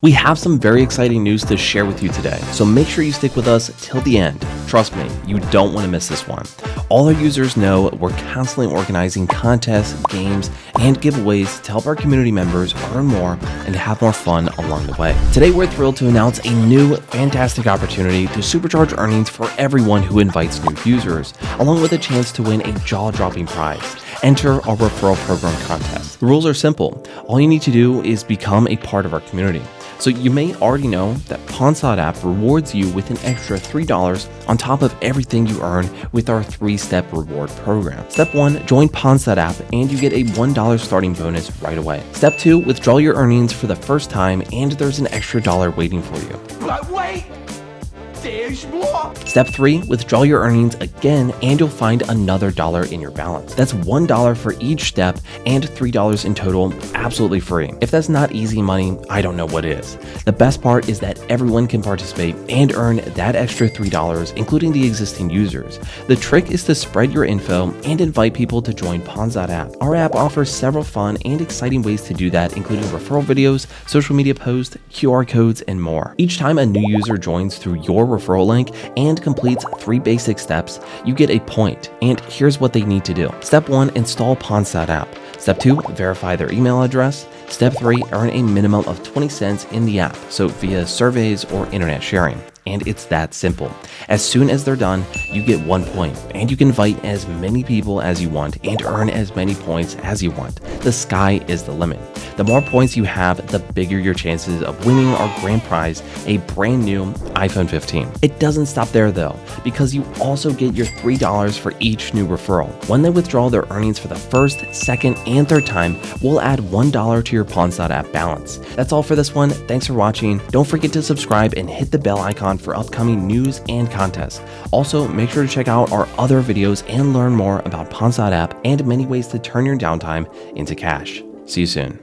We have some very exciting news to share with you today, so make sure you stick with us till the end. Trust me, you don't want to miss this one. All our users know we're constantly organizing contests, games, and giveaways to help our community members earn more and have more fun along the way. Today, we're thrilled to announce a new, fantastic opportunity to supercharge earnings for everyone who invites new users, along with a chance to win a jaw-dropping prize. Enter our referral program contest. The rules are simple. All you need to do is become a part of our community. So you may already know that Pawns.app rewards you with an extra $3 on top of everything you earn with our 3-step reward program. Step 1, join Pawns.app and you get a $1 starting bonus right away. Step 2, withdraw your earnings for the first time and there's an extra $1 waiting for you. But wait! There's more! Step 3, withdraw your earnings again and you'll find another $1 in your balance. That's $1 for each step and $3 in total, absolutely free. If that's not easy money, I don't know what is. The best part is that everyone can participate and earn that extra $3, including the existing users. The trick is to spread your info and invite people to join Pawns.app. Our app offers several fun and exciting ways to do that, including referral videos, social media posts, QR codes, and more. Each time a new user joins through your referral link and completes 3 basic steps, you get a point. And here's what they need to do. Step 1, install Pawns.app. Step 2, verify their email address. Step 3, earn a minimum of 20 cents in the app, so via surveys or internet sharing. And it's that simple. As soon as they're done, you get 1 point, and you can invite as many people as you want and earn as many points as you want. The sky is the limit. The more points you have, the bigger your chances of winning our grand prize, a brand new iPhone 15. It doesn't stop there though, because you also get your $3 for each new referral. When they withdraw their earnings for the first, second, and third time, we'll add $1 to your Pawns.app balance. That's all for this one. Thanks for watching. Don't forget to subscribe and hit the bell icon for upcoming news and contests. Also, make sure to check out our other videos and learn more about Pawns.app and many ways to turn your downtime into cash. See you soon.